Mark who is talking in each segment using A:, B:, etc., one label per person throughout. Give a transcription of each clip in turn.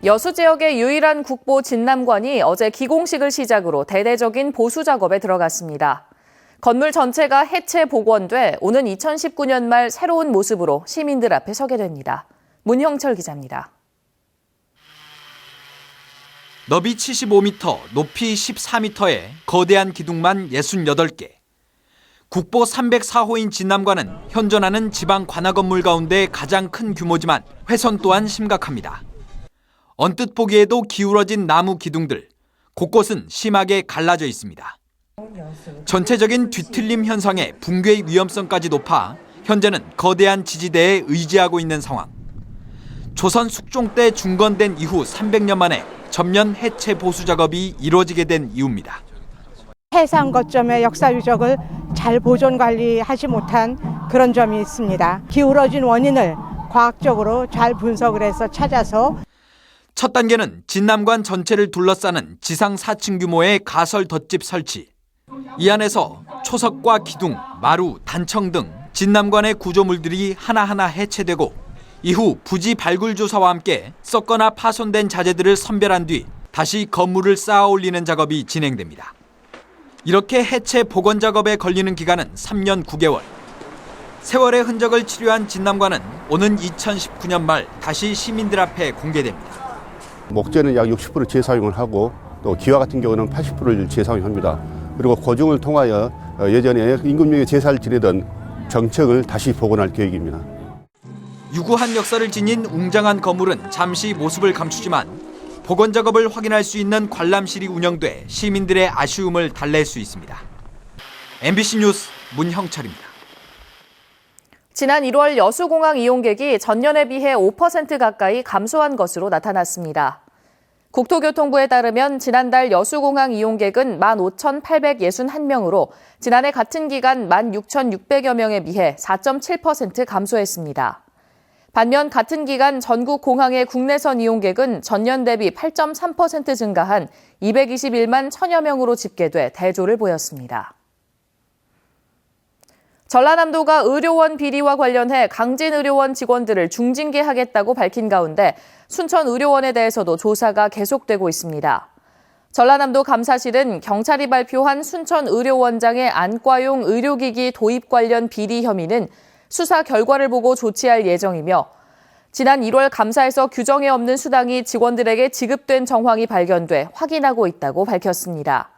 A: 여수 지역의 유일한 국보 진남관이 어제 기공식을 시작으로 대대적인 보수 작업에 들어갔습니다. 건물 전체가 해체 복원돼 오는 2019년 말 새로운 모습으로 시민들 앞에 서게 됩니다. 문형철 기자입니다.
B: 너비 75m, 높이 14m의 거대한 기둥만 68개. 국보 304호인 진남관은 현존하는 지방 관아 건물 가운데 가장 큰 규모지만 훼손 또한 심각합니다. 언뜻 보기에도 기울어진 나무 기둥들, 곳곳은 심하게 갈라져 있습니다. 전체적인 뒤틀림 현상에 붕괴의 위험성까지 높아 현재는 거대한 지지대에 의지하고 있는 상황. 조선 숙종 때 중건된 이후 300년 만에 전면 해체 보수 작업이 이루어지게 된 이유입니다.
C: 해상 거점의 역사 유적을 잘 보존 관리하지 못한 그런 점이 있습니다. 기울어진 원인을 과학적으로 잘 분석을 해서 찾아서
B: 첫 단계는 진남관 전체를 둘러싸는 지상 4층 규모의 가설 덧집 설치. 이 안에서 초석과 기둥, 마루, 단청 등 진남관의 구조물들이 하나하나 해체되고 이후 부지 발굴 조사와 함께 썩거나 파손된 자재들을 선별한 뒤 다시 건물을 쌓아 올리는 작업이 진행됩니다. 이렇게 해체 복원 작업에 걸리는 기간은 3년 9개월. 세월의 흔적을 치료한 진남관은 오는 2019년 말 다시 시민들 앞에 공개됩니다.
D: 목재는 약 60% 재사용을 하고 또 기와 같은 경우는 80%를 재사용합니다. 그리고 고증을 통하여 예전에 임금님이 제사를 지내던 정책을 다시 복원할 계획입니다.
B: 유구한 역사를 지닌 웅장한 건물은 잠시 모습을 감추지만 복원 작업을 확인할 수 있는 관람실이 운영돼 시민들의 아쉬움을 달랠 수 있습니다. MBC 뉴스 문형철입니다.
A: 지난 1월 여수공항 이용객이 전년에 비해 5% 가까이 감소한 것으로 나타났습니다. 국토교통부에 따르면 지난달 여수공항 이용객은 15,861명으로 지난해 같은 기간 16,600여 명에 비해 4.7% 감소했습니다. 반면 같은 기간 전국 공항의 국내선 이용객은 전년 대비 8.3% 증가한 221만 1,000여 명으로 집계돼 대조를 보였습니다. 전라남도가 의료원 비리와 관련해 강진 의료원 직원들을 중징계하겠다고 밝힌 가운데 순천의료원에 대해서도 조사가 계속되고 있습니다. 전라남도 감사실은 경찰이 발표한 순천의료원장의 안과용 의료기기 도입 관련 비리 혐의는 수사 결과를 보고 조치할 예정이며 지난 1월 감사에서 규정에 없는 수당이 직원들에게 지급된 정황이 발견돼 확인하고 있다고 밝혔습니다.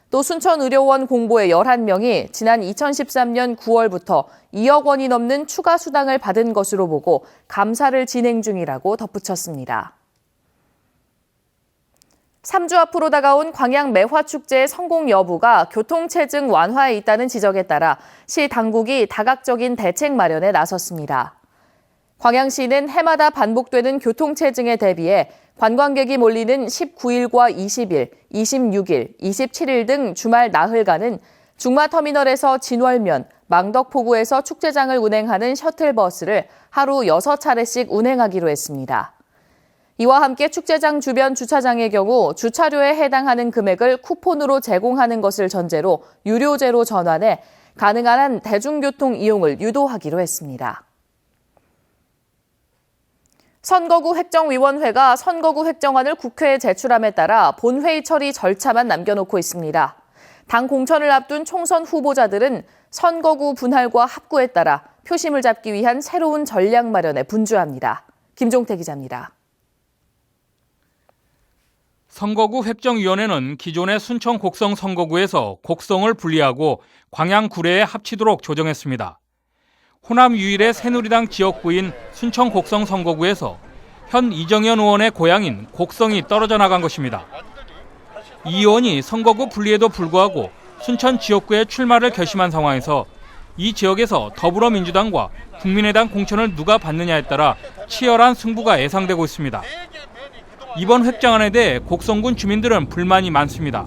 A: 또 순천의료원 공보의 11명이 지난 2013년 9월부터 2억 원이 넘는 추가 수당을 받은 것으로 보고 감사를 진행 중이라고 덧붙였습니다. 3주 앞으로 다가온 광양 매화축제의 성공 여부가 교통체증 완화에 있다는 지적에 따라 시 당국이 다각적인 대책 마련에 나섰습니다. 광양시는 해마다 반복되는 교통체증에 대비해 관광객이 몰리는 19일과 20일, 26일, 27일 등 주말 나흘간은 중마터미널에서 진월면, 망덕포구에서 축제장을 운행하는 셔틀버스를 하루 6차례씩 운행하기로 했습니다. 이와 함께 축제장 주변 주차장의 경우 주차료에 해당하는 금액을 쿠폰으로 제공하는 것을 전제로 유료제로 전환해 가능한 한 대중교통 이용을 유도하기로 했습니다. 선거구 획정위원회가 선거구 획정안을 국회에 제출함에 따라 본회의 처리 절차만 남겨놓고 있습니다. 당 공천을 앞둔 총선 후보자들은 선거구 분할과 합구에 따라 표심을 잡기 위한 새로운 전략 마련에 분주합니다. 김종태 기자입니다.
E: 선거구 획정위원회는 기존의 순천 곡성 선거구에서 곡성을 분리하고 광양 구례에 합치도록 조정했습니다. 호남 유일의 새누리당 지역구인 순천 곡성 선거구에서 현 이정현 의원의 고향인 곡성이 떨어져 나간 것입니다. 이 의원이 선거구 분리에도 불구하고 순천 지역구에 출마를 결심한 상황에서 이 지역에서 더불어민주당과 국민의당 공천을 누가 받느냐에 따라 치열한 승부가 예상되고 있습니다. 이번 획정안에 대해 곡성군 주민들은 불만이 많습니다.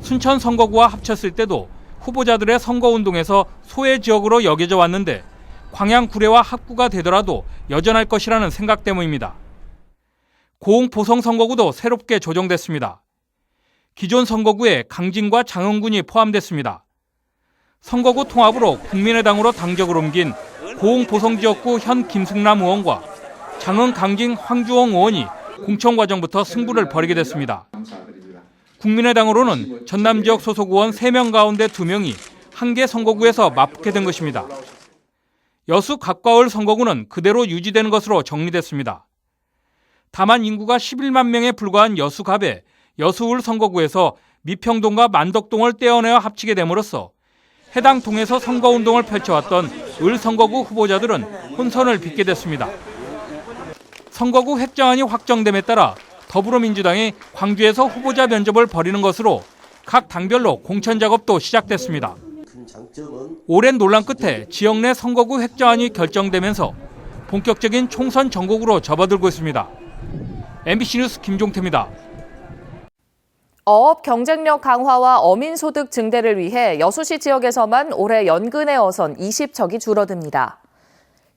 E: 순천 선거구와 합쳤을 때도 후보자들의 선거운동에서 소외 지역으로 여겨져 왔는데 광양 구례와 합구가 되더라도 여전할 것이라는 생각 때문입니다. 고흥 보성 선거구도 새롭게 조정됐습니다. 기존 선거구에 강진과 장흥군이 포함됐습니다. 선거구 통합으로 국민의당으로 당적을 옮긴 고흥 보성 지역구 현 김승남 의원과 장흥 강진 황주홍 의원이 공청 과정부터 승부를 벌이게 됐습니다. 국민의당으로는 전남 지역 소속 의원 3명 가운데 2명이 한 개 선거구에서 맞붙게 된 것입니다. 여수 갑과을 선거구는 그대로 유지되는 것으로 정리됐습니다. 다만 인구가 11만 명에 불과한 여수갑에 여수을 선거구에서 미평동과 만덕동을 떼어내어 합치게 됨으로써 해당 동에서 선거운동을 펼쳐왔던 을 선거구 후보자들은 혼선을 빚게 됐습니다. 선거구 획정안이 확정됨에 따라 더불어민주당이 광주에서 후보자 면접을 벌이는 것으로 각 당별로 공천 작업도 시작됐습니다. 오랜 논란 끝에 지역 내 선거구 획정안이 결정되면서 본격적인 총선 전국으로 접어들고 있습니다. MBC 뉴스 김종태입니다.
A: 어업 경쟁력 강화와 어민소득 증대를 위해 여수시 지역에서만 올해 연근의 어선 20척이 줄어듭니다.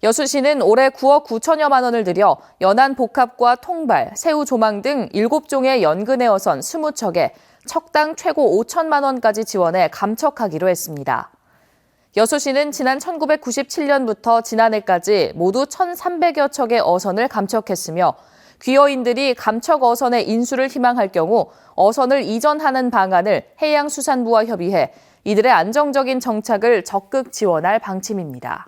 A: 여수시는 올해 9억 9천여만 원을 들여 연안 복합과 통발, 새우 조망 등 7종의 연근의 어선 20척에 척당 최고 5천만 원까지 지원해 감척하기로 했습니다. 여수시는 지난 1997년부터 지난해까지 모두 1,300여 척의 어선을 감척했으며 귀여인들이 감척 어선의 인수를 희망할 경우 어선을 이전하는 방안을 해양수산부와 협의해 이들의 안정적인 정착을 적극 지원할 방침입니다.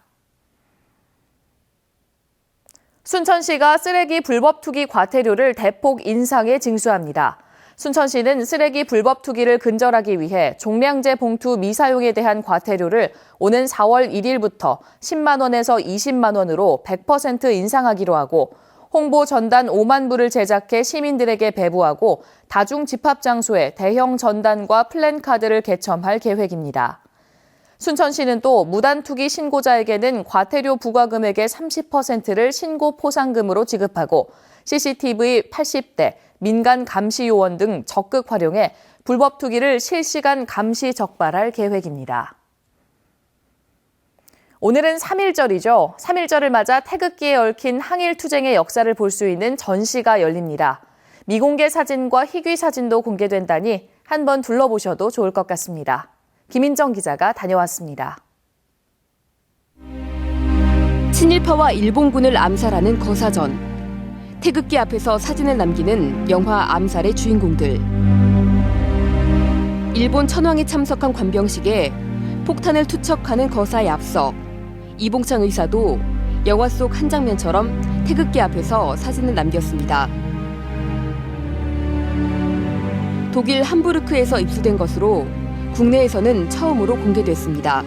A: 순천시가 쓰레기 불법 투기 과태료를 대폭 인상해 징수합니다. 순천시는 쓰레기 불법 투기를 근절하기 위해 종량제 봉투 미사용에 대한 과태료를 오는 4월 1일부터 10만 원에서 20만 원으로 100% 인상하기로 하고 홍보 전단 5만 부를 제작해 시민들에게 배부하고 다중 집합 장소에 대형 전단과 플랜카드를 개첨할 계획입니다. 순천시는 또 무단 투기 신고자에게는 과태료 부과 금액의 30%를 신고 포상금으로 지급하고 CCTV 80대, 민간 감시 요원 등 적극 활용해 불법 투기를 실시간 감시 적발할 계획입니다. 오늘은 3.1절이죠. 3.1절을 맞아 태극기에 얽힌 항일투쟁의 역사를 볼 수 있는 전시가 열립니다. 미공개 사진과 희귀 사진도 공개된다니 한번 둘러보셔도 좋을 것 같습니다. 김인정 기자가 다녀왔습니다.
F: 친일파와 일본군을 암살하는 거사전. 태극기 앞에서 사진을 남기는 영화 암살의 주인공들. 일본 천황이 참석한 관병식에 폭탄을 투척하는 거사의 앞서 이봉창 의사도 영화 속 한 장면처럼 태극기 앞에서 사진을 남겼습니다. 독일 함부르크에서 입수된 것으로 국내에서는 처음으로 공개됐습니다.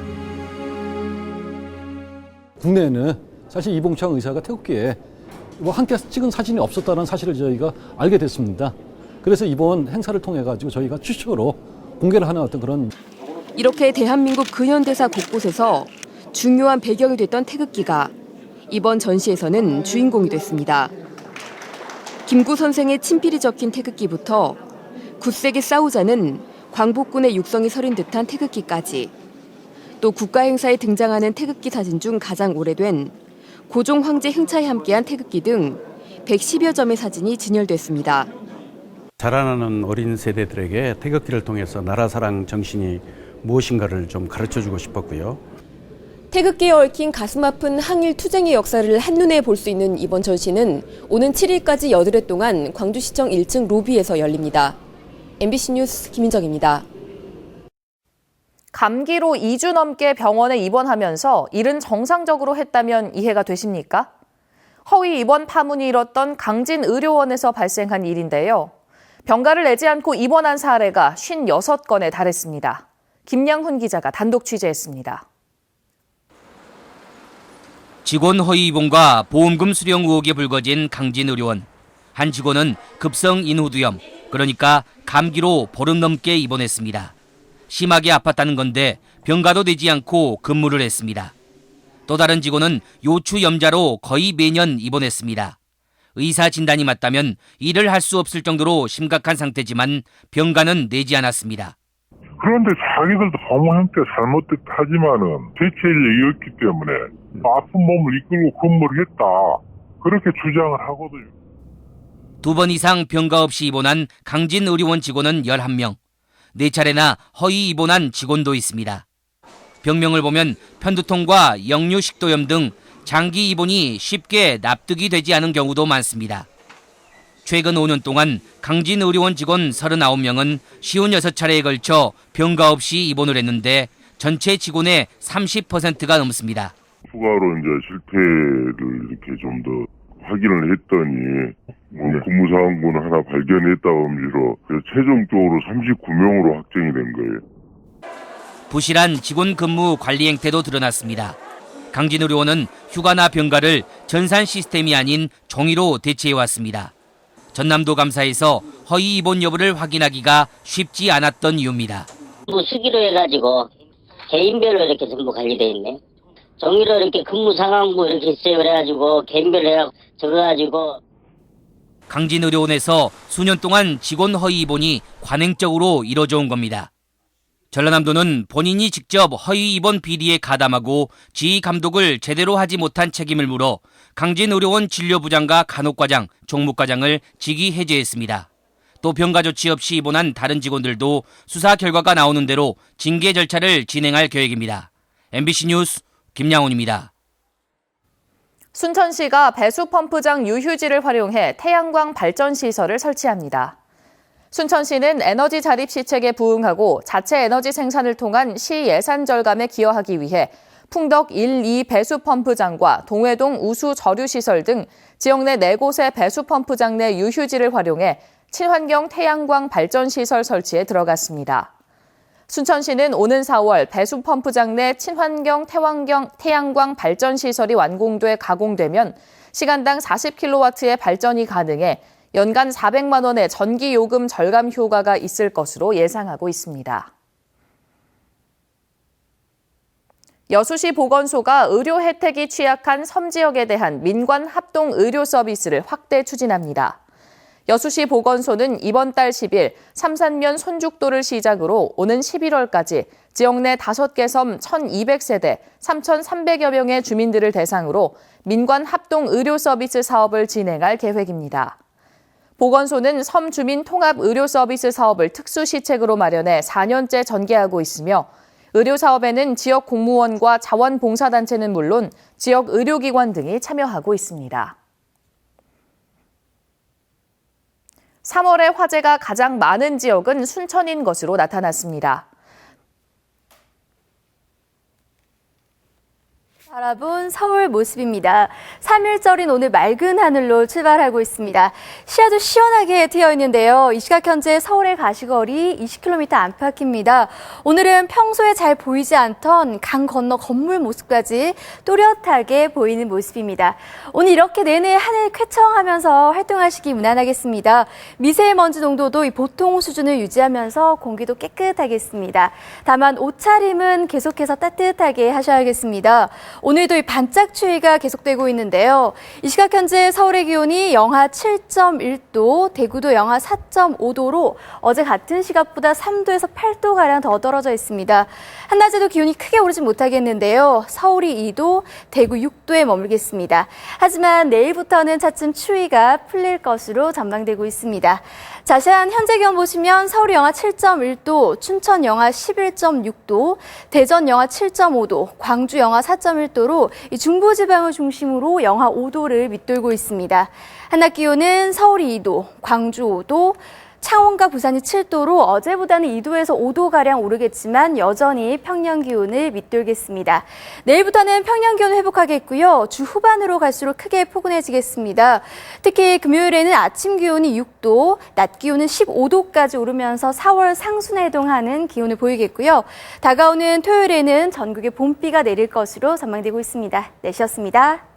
G: 국내에는 사실 이봉창 의사가 태극기에 함께 찍은 사진이 없었다는 사실을 저희가 알게 됐습니다. 그래서 이번 행사를 통해 가지고 저희가 추측으로 공개를 하는 어떤 그런
F: 이렇게 대한민국 근현대사 곳곳에서 중요한 배경이 됐던 태극기가 이번 전시에서는 주인공이 됐습니다. 김구 선생의 친필이 적힌 태극기부터 굳세게 싸우자는 광복군의 육성이 서린 듯한 태극기까지 또 국가행사에 등장하는 태극기 사진 중 가장 오래된 고종 황제 행차에 함께한 태극기 등 110여 점의 사진이 진열됐습니다.
H: 자라나는 어린 세대들에게 태극기를 통해서 나라 사랑 정신이 무엇인가를 좀 가르쳐주고 싶었고요.
F: 태극기에 얽힌 가슴 아픈 항일 투쟁의 역사를 한눈에 볼 수 있는 이번 전시는 오는 7일까지 8회 동안 광주시청 1층 로비에서 열립니다. MBC 뉴스 김인정입니다.
A: 감기로 2주 넘게 병원에 입원하면서 일은 정상적으로 했다면 이해가 되십니까? 허위 입원 파문이 일었던 강진의료원에서 발생한 일인데요. 병가를 내지 않고 입원한 사례가 56건에 달했습니다. 김양훈 기자가 단독 취재했습니다.
I: 직원 허위 입원과 보험금 수령 의혹이 불거진 강진의료원. 한 직원은 급성 인후두염, 그러니까 감기로 보름 넘게 입원했습니다. 심하게 아팠다는 건데 병가도 내지 않고 근무를 했습니다. 또 다른 직원은 요추염자로 거의 매년 입원했습니다. 의사 진단이 맞다면 일을 할 수 없을 정도로 심각한 상태지만 병가는 내지 않았습니다.
J: 그런데 자기들도 너무 형태 잘못하지만은 대체일 얘기였기 때문에 아픈 몸을 이끌고 근무를 했다. 그렇게 주장을 하거든요.
I: 2번 이상 병가 없이 입원한 강진의료원 직원은 11명. 4차례나 허위 입원한 직원도 있습니다. 병명을 보면 편두통과 역류식도염 등 장기 입원이 쉽게 납득이 되지 않은 경우도 많습니다. 최근 5년 동안 강진의료원 직원 39명은 56차례에 걸쳐 병가 없이 입원을 했는데 전체 직원의 30%가 넘습니다.
J: 추가로 이제 실태를 이렇게 좀 더 확인을 했더니 근무사항분 하나 발견했다 음지로 최종적으로 39명으로 확정이 된 거예요.
I: 부실한 직원 근무 관리 행태도 드러났습니다. 강진의료원은 휴가나 병가를 전산 시스템이 아닌 종이로 대체해왔습니다. 전남도 감사에서 허위 입원 여부를 확인하기가 쉽지 않았던 이유입니다.
K: 수기로 해가지고 개인별로 이렇게 전부 관리돼 있네. 종이로 이렇게 근무 상황부 이렇게 있어요. 그래가지고 개인별로 해서 적어가지고.
I: 강진의료원에서 수년 동안 직원 허위 입원이 관행적으로 이뤄져 온 겁니다. 전라남도는 본인이 직접 허위 입원 비리에 가담하고 지휘 감독을 제대로 하지 못한 책임을 물어 강진의료원 진료부장과 간호과장, 종목과장을 직위 해제했습니다. 또 병가 조치 없이 입원한 다른 직원들도 수사 결과가 나오는 대로 징계 절차를 진행할 계획입니다. MBC 뉴스 김양훈입니다.
A: 순천시가 배수펌프장 유휴지를 활용해 태양광 발전시설을 설치합니다. 순천시는 에너지 자립 시책에 부응하고 자체 에너지 생산을 통한 시 예산 절감에 기여하기 위해 풍덕 1, 2 배수펌프장과 동해동 우수 저류시설 등 지역 내 4곳의 배수펌프장 내 유휴지를 활용해 친환경 태양광 발전시설 설치에 들어갔습니다. 순천시는 오는 4월 배수펌프장 내 친환경 태양광 발전시설이 완공돼 가공되면 시간당 40kW의 발전이 가능해 연간 400만 원의 전기 요금 절감 효과가 있을 것으로 예상하고 있습니다. 여수시 보건소가 의료 혜택이 취약한 섬 지역에 대한 민관 합동 의료 서비스를 확대 추진합니다. 여수시 보건소는 이번 달 10일 삼산면 손죽도를 시작으로 오는 11월까지 지역 내 5개 섬 1,200세대 3,300여 명의 주민들을 대상으로 민관 합동 의료 서비스 사업을 진행할 계획입니다. 보건소는 섬 주민 통합 의료 서비스 사업을 특수시책으로 마련해 4년째 전개하고 있으며 의료 사업에는 지역 공무원과 자원봉사단체는 물론 지역 의료기관 등이 참여하고 있습니다. 3월에 화재가 가장 많은 지역은 순천인 것으로 나타났습니다.
L: 바라본 서울 모습입니다. 3일절인 오늘 맑은 하늘로 출발하고 있습니다. 시야도 시원하게 트여 있는데요. 이 시각 현재 서울의 가시거리 20km 안팎입니다. 오늘은 평소에 잘 보이지 않던 강 건너 건물 모습까지 또렷하게 보이는 모습입니다. 오늘 이렇게 내내 하늘 쾌청하면서 활동하시기 무난하겠습니다. 미세먼지 농도도 보통 수준을 유지하면서 공기도 깨끗하겠습니다. 다만 옷차림은 계속해서 따뜻하게 하셔야겠습니다. 오늘도 이 반짝 추위가 계속되고 있는데요. 이 시각 현재 서울의 기온이 영하 7.1도, 대구도 영하 4.5도로 어제 같은 시각보다 3도에서 8도가량 더 떨어져 있습니다. 한낮에도 기온이 크게 오르진 못하겠는데요. 서울이 2도, 대구 6도에 머물겠습니다. 하지만 내일부터는 차츰 추위가 풀릴 것으로 전망되고 있습니다. 자세한 현재 기온 보시면 서울이 영하 7.1도, 춘천 영하 11.6도, 대전 영하 7.5도, 광주 영하 4.1도로 중부지방을 중심으로 영하 5도를 밑돌고 있습니다. 한낮 기온은 서울이 2도, 광주 5도, 창원과 부산이 7도로 어제보다는 2도에서 5도가량 오르겠지만 여전히 평년 기온을 밑돌겠습니다. 내일부터는 평년 기온을 회복하겠고요. 주 후반으로 갈수록 크게 포근해지겠습니다. 특히 금요일에는 아침 기온이 6도, 낮 기온은 15도까지 오르면서 4월 상순에 해당하는 기온을 보이겠고요. 다가오는 토요일에는 전국에 봄비가 내릴 것으로 전망되고 있습니다. 내시였습니다.